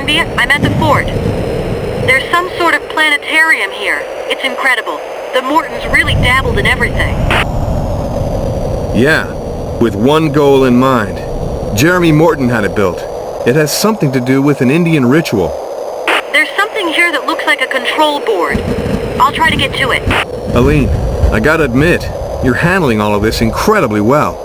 Carnby, I'm at the fort. There's some sort of planetarium here. It's incredible. The Mortons really dabbled in everything. Yeah, with one goal in mind. Jeremy Morton had it built. It has something to do with an Indian ritual. There's something here that looks like a control board. I'll try to get to it. Aline, I gotta admit, you're handling all of this incredibly well.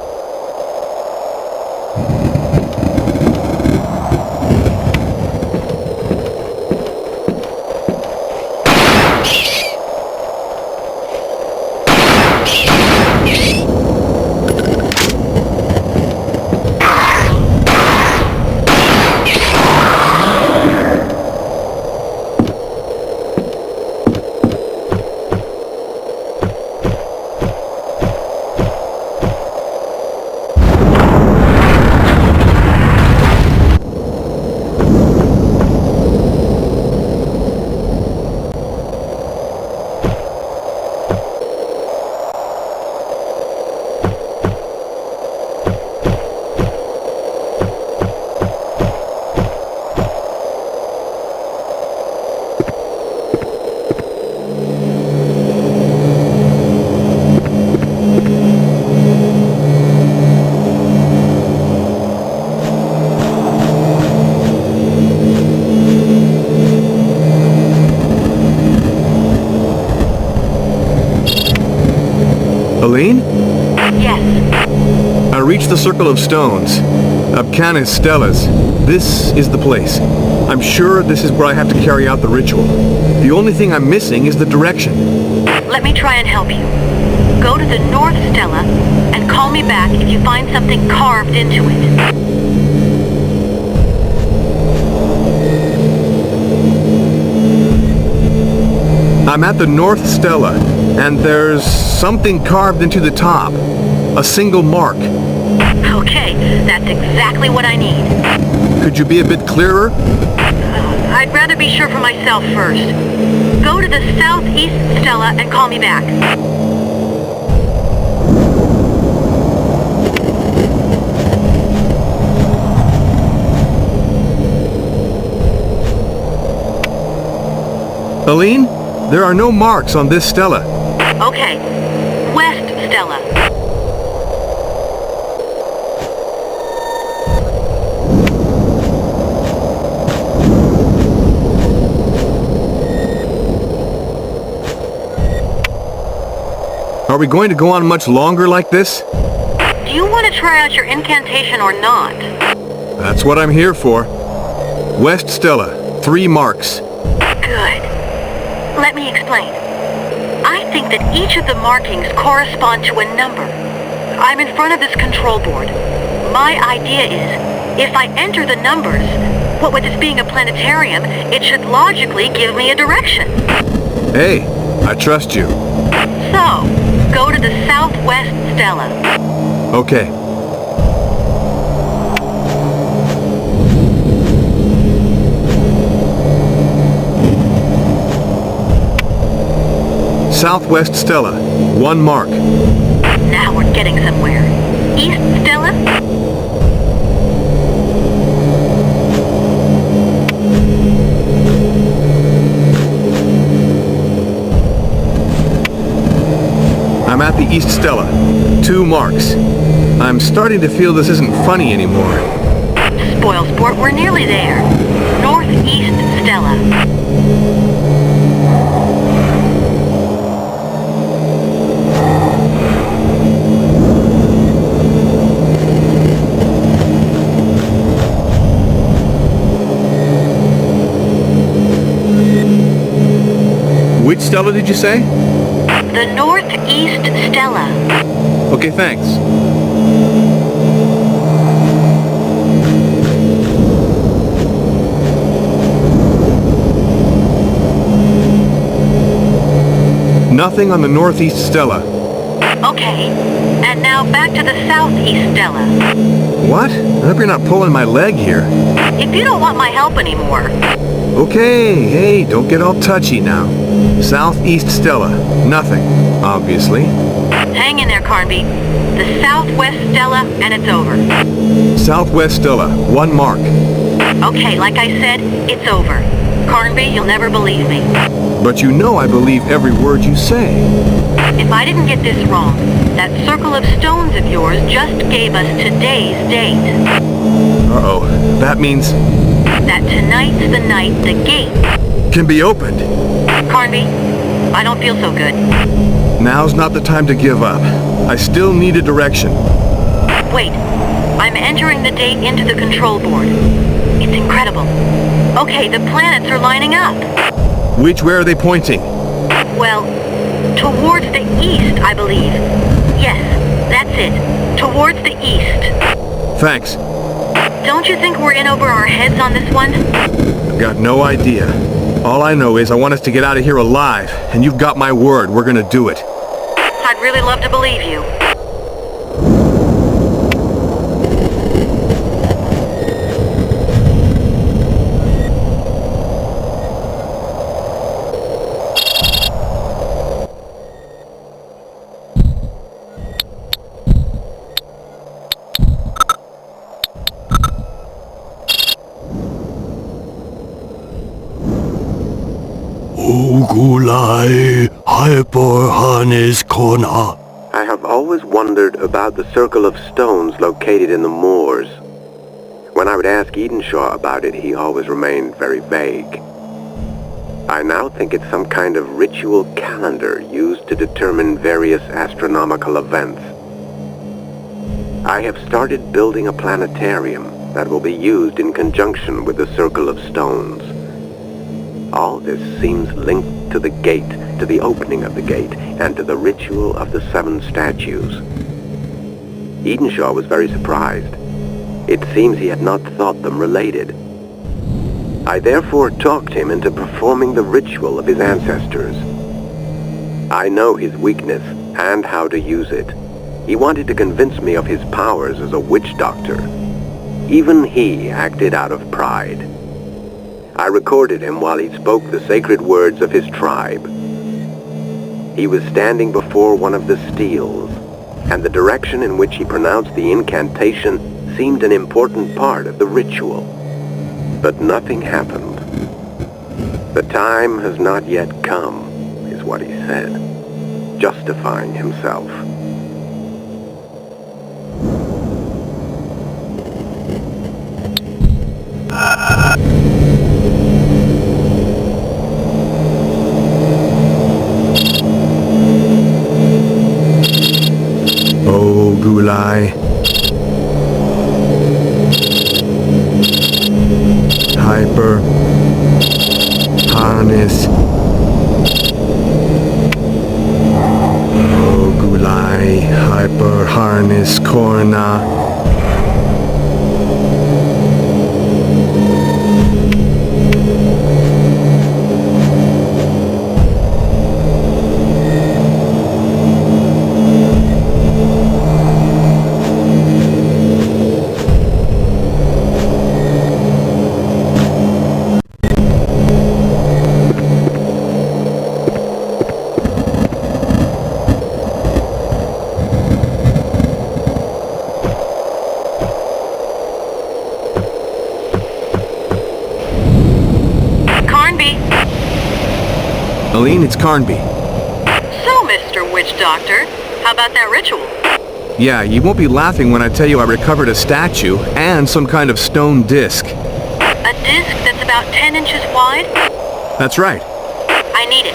Aline? Yes. I reached the circle of stones. Abcanis Stellas. This is the place. I'm sure this is where I have to carry out the ritual. The only thing I'm missing is the direction. Let me try and help you. Go to the North Stella and call me back if you find something carved into it. I'm at the North Stella, and there's something carved into the top. A single mark. Okay, that's exactly what I need. Could you be a bit clearer? I'd rather be sure for myself first. Go to the Southeast Stella and call me back. Aline, there are no marks on this stela. Okay, West Stella. Are we going to go on much longer like this? Do you want to try out your incantation or not? That's what I'm here for. West Stella, 3 marks. Good. Let me explain. I think that each of the markings correspond to a number. I'm in front of this control board. My idea is, if I enter the numbers, what with this being a planetarium, it should logically give me a direction. Hey, I trust you. So, go to the Southwest Stella. Okay. Southwest Stella, 1 mark. Now we're getting somewhere. East Stella? I'm at the East Stella, 2 marks. I'm starting to feel this isn't funny anymore. Spoil sport, we're nearly there. Northeast Stella. Which Stella did you say? The Northeast Stella. Okay, thanks. Nothing on the Northeast Stella. Okay, and now back to the Southeast Stella. What? I hope you're not pulling my leg here. If you don't want my help anymore. Okay, hey, don't get all touchy now. Southeast Stella, nothing. Obviously. Hang in there, Carnby. The southwest Stella, and it's over. Southwest Stella, 1 mark. Okay, like I said, it's over. Carnby, you'll never believe me. But you know I believe every word you say. If I didn't get this wrong, that circle of stones of yours just gave us today's date. Uh-oh. That means... That tonight's the night the gate can be opened. Carnby, I don't feel so good. Now's not the time to give up. I still need a direction. Wait, I'm entering the date into the control board. It's incredible. Okay, the planets are lining up. Which way are they pointing? Well, towards the east, I believe. Yes, that's it. Towards the east. Thanks. Don't you think we're in over our heads on this one? I've got no idea. All I know is I want us to get out of here alive, and you've got my word, we're gonna do it. I'd really love to believe you. Ugulai Hyperhanes Kona. I have always wondered about the circle of stones located in the moors. When I would ask Edenshaw about it, he always remained very vague. I now think it's some kind of ritual calendar used to determine various astronomical events. I have started building a planetarium that will be used in conjunction with the circle of stones. All this seems linked to the gate, to the opening of the gate, and to the ritual of the 7 statues. Edenshaw was very surprised. It seems he had not thought them related. I therefore talked him into performing the ritual of his ancestors. I know his weakness and how to use it. He wanted to convince me of his powers as a witch doctor. Even he acted out of pride. I recorded him while he spoke the sacred words of his tribe. He was standing before one of the steels, and the direction in which he pronounced the incantation seemed an important part of the ritual. But nothing happened. The time has not yet come, is what he said, justifying himself. Oh, Gulai. Hyper. Harness. Oh, Gulai. Hyper. Harness. Corna. Aline, it's Carnby. So, Mr. Witch Doctor, how about that ritual? Yeah, you won't be laughing when I tell you I recovered a statue and some kind of stone disc. A disc that's about 10 inches wide? That's right. I need it.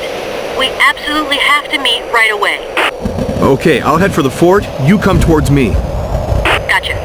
We absolutely have to meet right away. Okay, I'll head for the fort. You come towards me. Gotcha.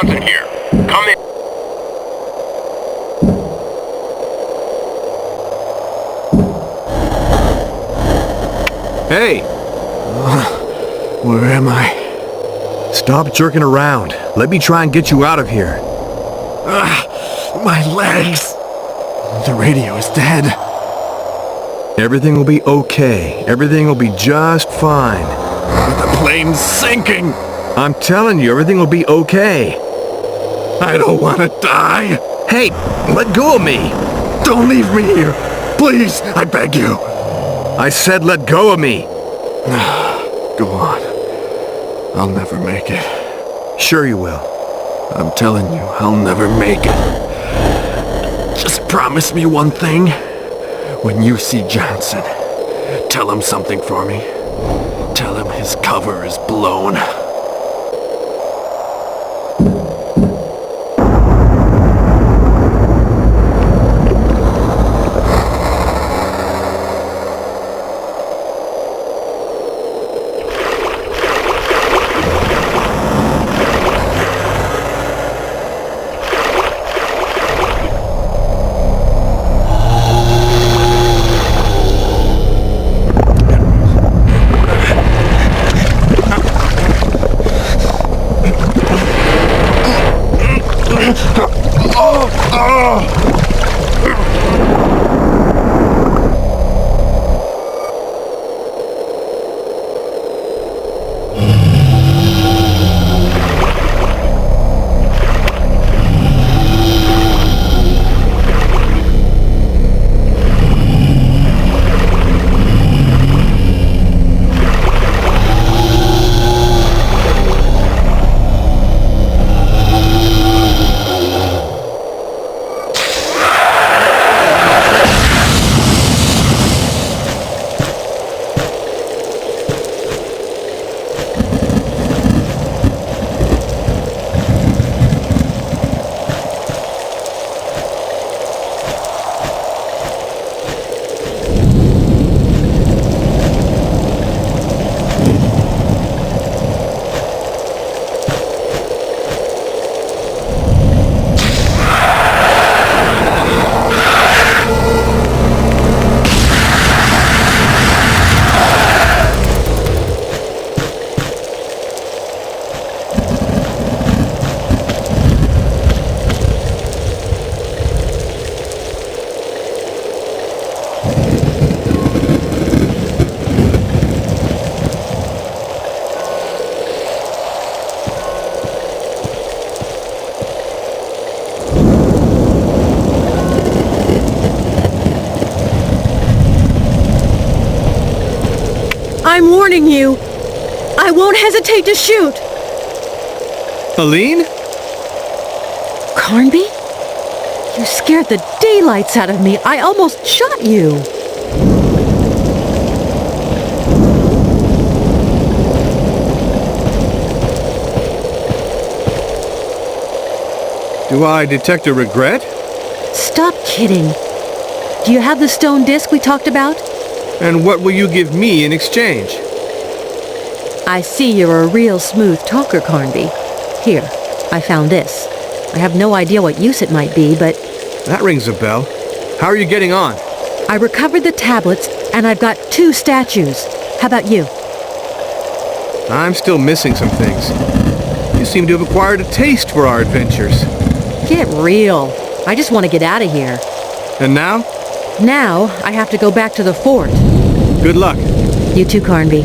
Johnson here. Come in. Hey! Where am I? Stop jerking around. Let me try and get you out of here. My legs! The radio is dead. Everything will be okay. Everything will be just fine. The plane's sinking! I'm telling you, everything will be okay. I don't want to die! Hey, let go of me! Don't leave me here! Please, I beg you! I said let go of me! Go on. I'll never make it. Sure you will. I'm telling you, I'll never make it. Just promise me one thing. When you see Johnson, tell him something for me. Tell him his cover is blown. I'm warning you. I won't hesitate to shoot. Aline? Carnby? You scared the daylights out of me. I almost shot you. Do I detect a regret? Stop kidding. Do you have the stone disc we talked about? And what will you give me in exchange? I see you're a real smooth talker, Carnby. Here, I found this. I have no idea what use it might be, but That rings a bell. How are you getting on? I recovered the tablets, and I've got 2 statues. How about you? I'm still missing some things. You seem to have acquired a taste for our adventures. Get real. I just want to get out of here. And now? Now, I have to go back to the fort. Good luck. You too, Carnby.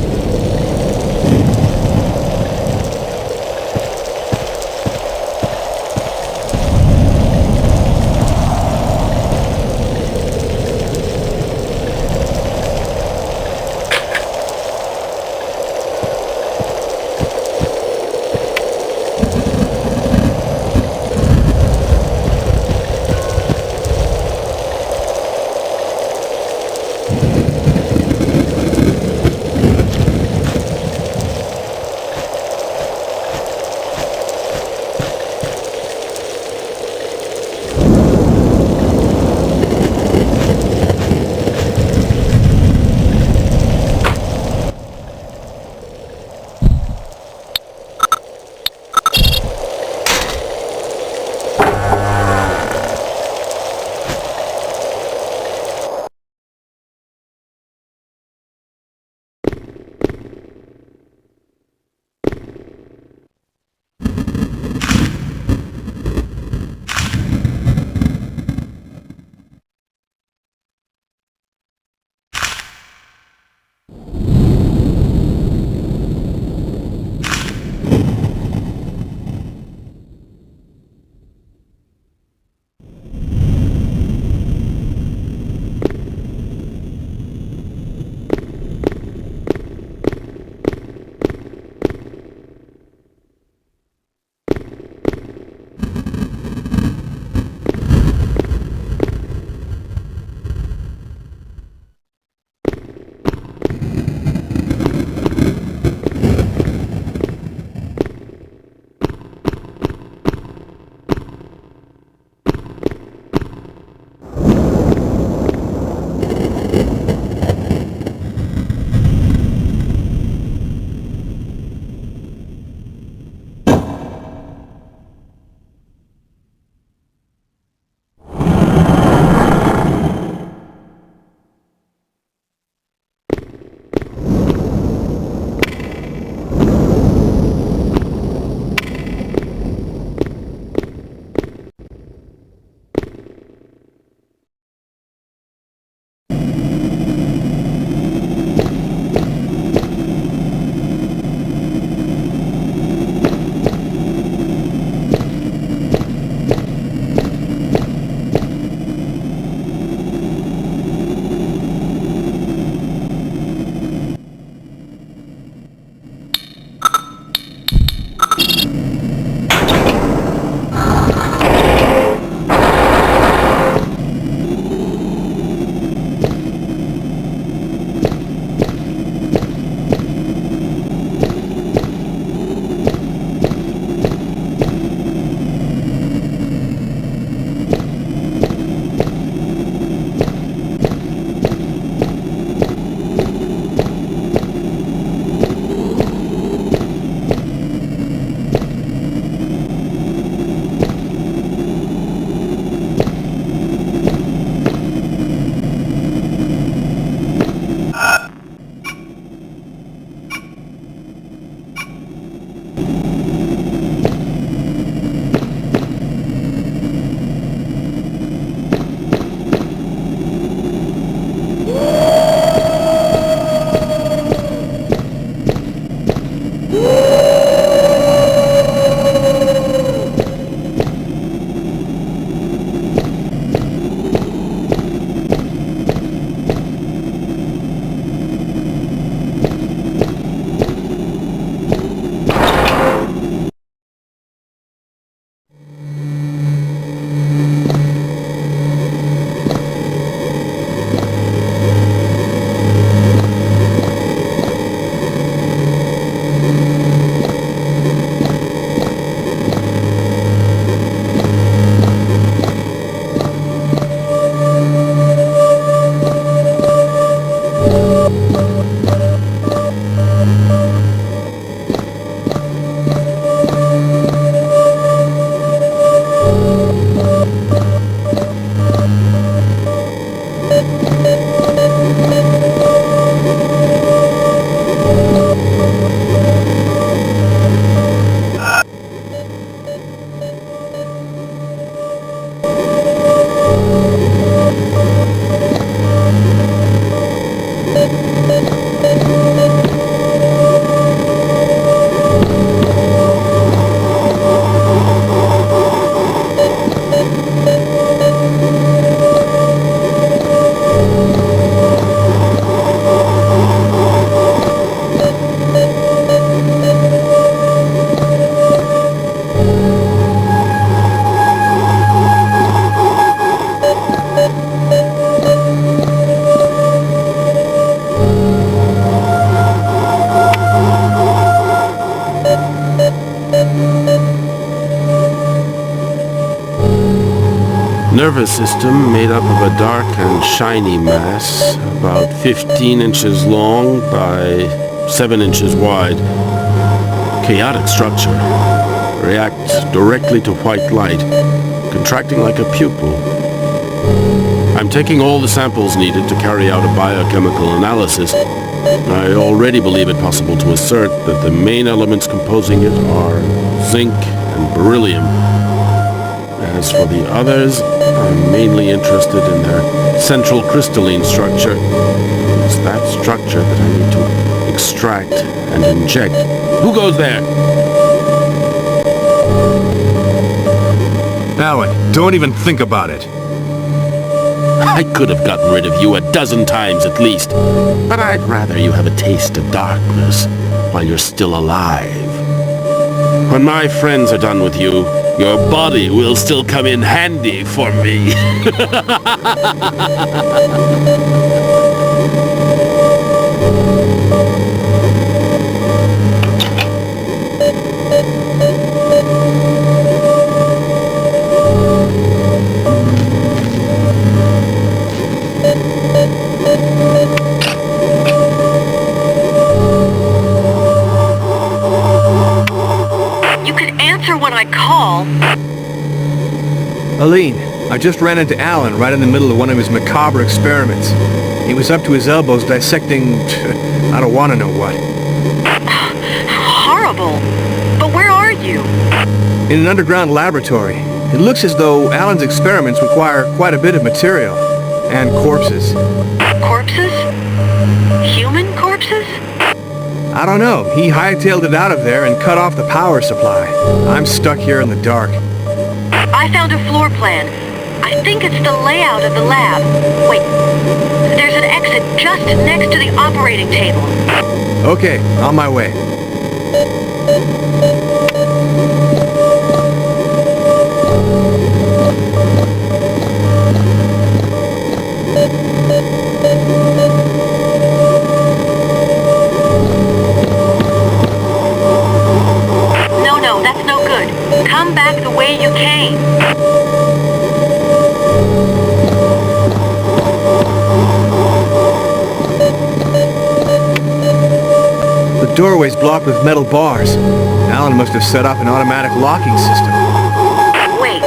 nervous system made up of a dark and shiny mass, about 15 inches long by 7 inches wide. Chaotic structure. Reacts directly to white light, contracting like a pupil. I'm taking all the samples needed to carry out a biochemical analysis. I already believe it possible to assert that the main elements composing it are zinc and beryllium. As for the others, I'm mainly interested in their central crystalline structure. It's that structure that I need to extract and inject. Who goes there? Alan, don't even think about it. I could have gotten rid of you a dozen times at least, but I'd rather you have a taste of darkness while you're still alive. When my friends are done with you, your body will still come in handy for me. When I call. Aline, I just ran into Alan right in the middle of one of his macabre experiments. He was up to his elbows dissecting... I don't want to know what. Horrible. But where are you? In an underground laboratory. It looks as though Alan's experiments require quite a bit of material. And corpses. Corpses? Human corpses? I don't know. He hightailed it out of there and cut off the power supply. I'm stuck here in the dark. I found a floor plan. I think it's the layout of the lab. Wait, there's an exit just next to the operating table. Okay, on my way. Come back the way you came. The doorway's blocked with metal bars. Alan must have set up an automatic locking system. Wait,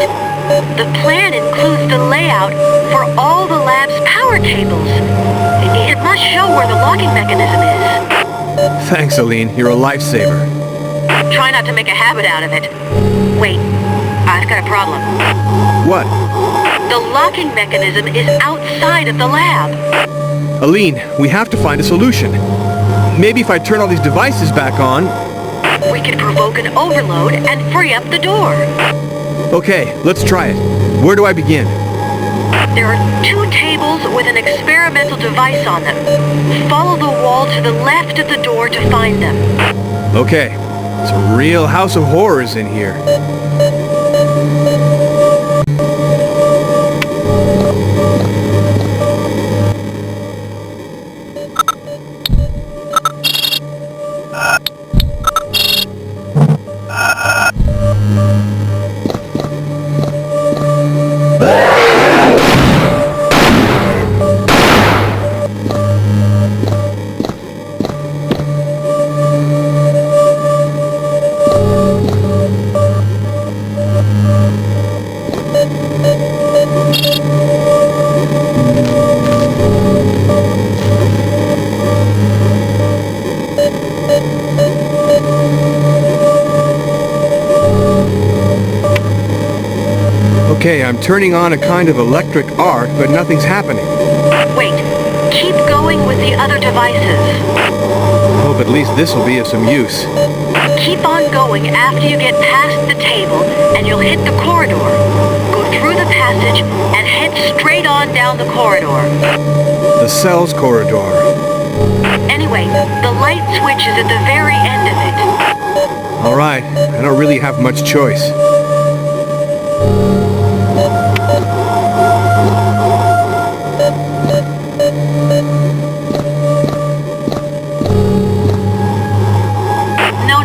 the plan includes the layout for all the lab's power cables. It must show where the locking mechanism is. Thanks, Aline. You're a lifesaver. Try not to make a habit out of it. Wait, I've got a problem. What? The locking mechanism is outside of the lab. Aline, we have to find a solution. Maybe if I turn all these devices back on... We could provoke an overload and free up the door. Okay, let's try it. Where do I begin? There are 2 tables with an experimental device on them. Follow the wall to the left of the door to find them. Okay. It's a real house of horrors in here. Okay, I'm turning on a kind of electric arc, but nothing's happening. Wait, keep going with the other devices. Hope at least this will be of some use. Keep on going after you get past the table, and you'll hit the corridor. Go through the passage and head straight on down the corridor. The cells corridor. Anyway, the light switch is at the very end of it. All right, I don't really have much choice.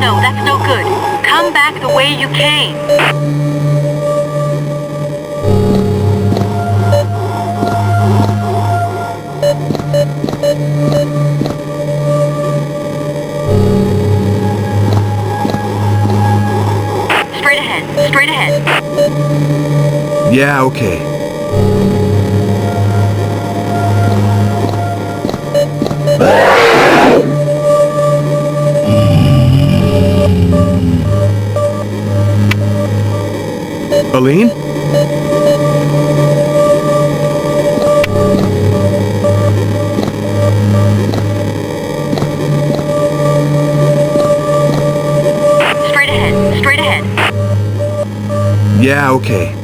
No, that's no good. Come back the way you came. Straight ahead. Yeah, okay. Aline? Straight ahead. Straight ahead. Yeah, okay.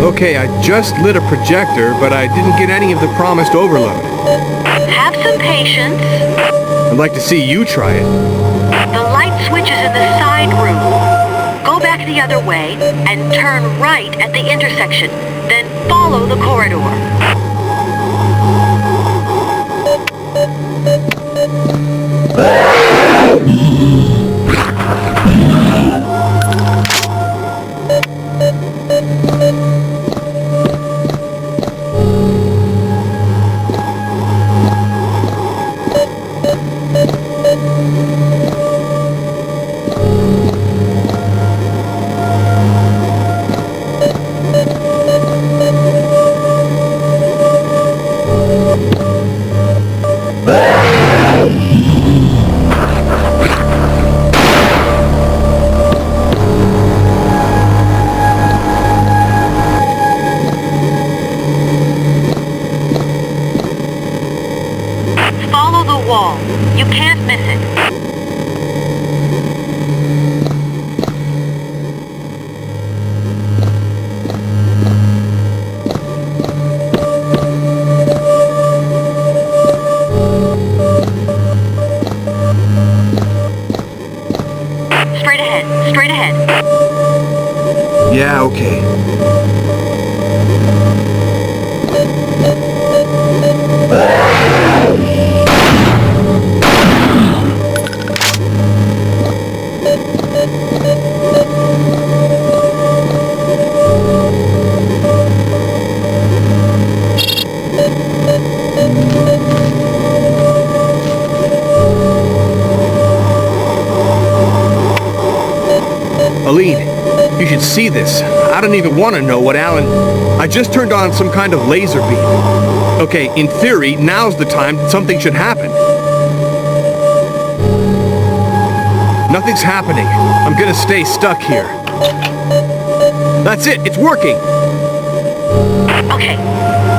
Okay, I just lit a projector, but I didn't get any of the promised overload. Have some patience. I'd like to see you try it. The light switch is in the side room. Go back the other way and turn right at the intersection. Then follow the corridor. Follow the wall. You can't miss it. Straight ahead. Straight ahead. Yeah, okay. Aline, you should see this. I don't even want to know what Alan... I just turned on some kind of laser beam. Okay, in theory, now's the time something should happen. Nothing's happening. I'm gonna stay stuck here. That's it, it's working! Okay.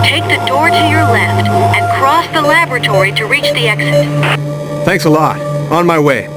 Take the door to your left and cross the laboratory to reach the exit. Thanks a lot. On my way.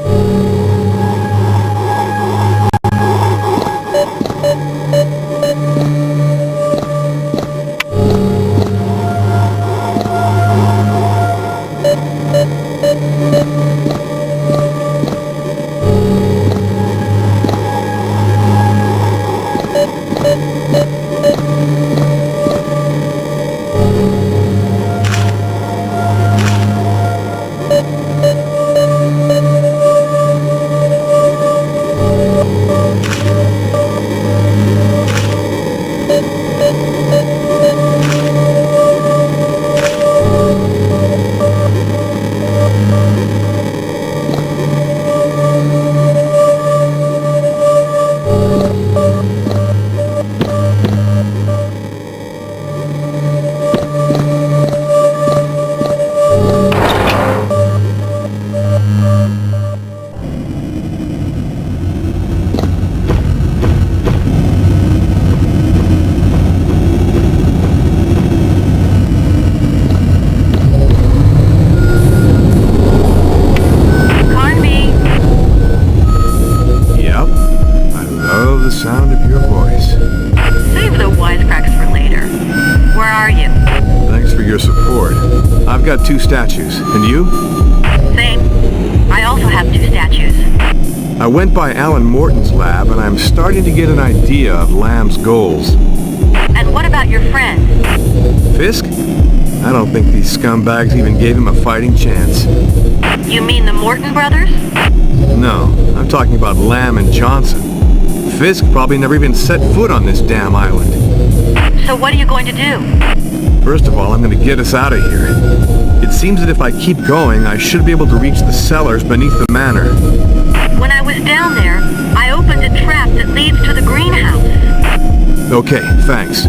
nice. Save the wisecracks for later. Where are you? Thanks for your support. I've got 2 statues. And you? Same. I also have 2 statues. I went by Alan Morton's lab, and I'm starting to get an idea of Lamb's goals. And what about your friend? Fisk? I don't think these scumbags even gave him a fighting chance. You mean the Morton brothers? No, I'm talking about Lamb and Johnson. Fisk probably never even set foot on this damn island. So what are you going to do? First of all, I'm going to get us out of here. It seems that if I keep going, I should be able to reach the cellars beneath the manor. When I was down there, I opened a trap that leads to the greenhouse. Okay, thanks.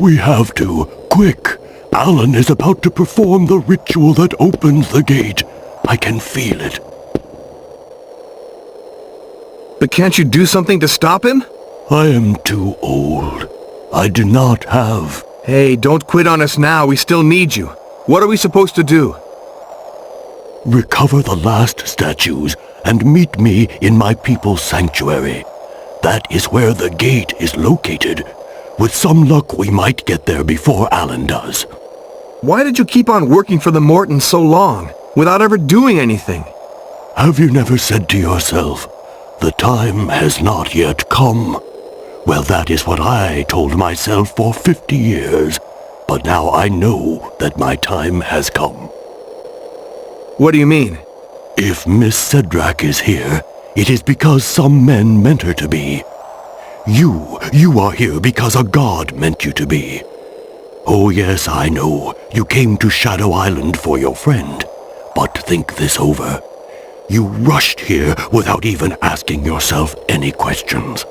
We have to. Quick! Alan is about to perform the ritual that opens the gate. I can feel it. But can't you do something to stop him? I am too old. I do not have... Hey, don't quit on us now. We still need you. What are we supposed to do? Recover the last statues and meet me in my people's sanctuary. That is where the gate is located. With some luck, we might get there before Alan does. Why did you keep on working for the Mortons so long, without ever doing anything? Have you never said to yourself, the time has not yet come? Well, that is what I told myself for 50 years. But now I know that my time has come. What do you mean? If Miss Cedrak is here, it is because some men meant her to be. You are here because a god meant you to be. Oh yes, I know, you came to Shadow Island for your friend. But think this over. You rushed here without even asking yourself any questions.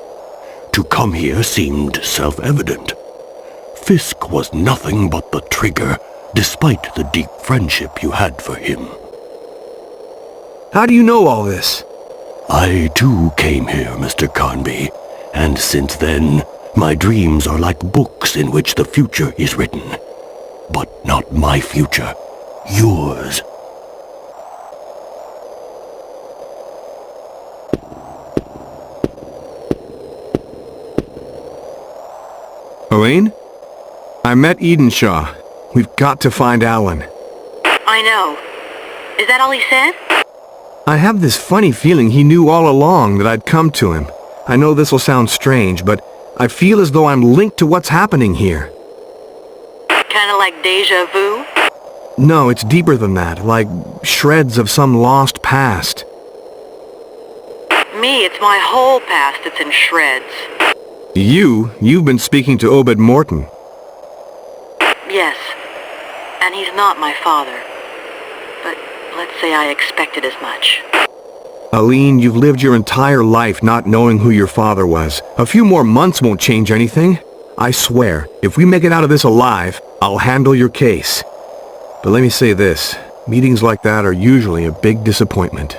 To come here seemed self-evident. Fisk was nothing but the trigger, despite the deep friendship you had for him. How do you know all this? I too came here, Mr. Carnby, and since then, my dreams are like books in which the future is written. But not my future, yours. Elaine? I met Edenshaw. We've got to find Alan. I know. Is that all he said? I have this funny feeling he knew all along that I'd come to him. I know this will sound strange, but I feel as though I'm linked to what's happening here. Kinda like deja vu? No, it's deeper than that, like shreds of some lost past. Me, it's my whole past that's in shreds. You've been speaking to Obed Morton. Yes. And he's not my father. But let's say I expected as much. Aline, you've lived your entire life not knowing who your father was. A few more months won't change anything. I swear, if we make it out of this alive, I'll handle your case. But let me say this, meetings like that are usually a big disappointment.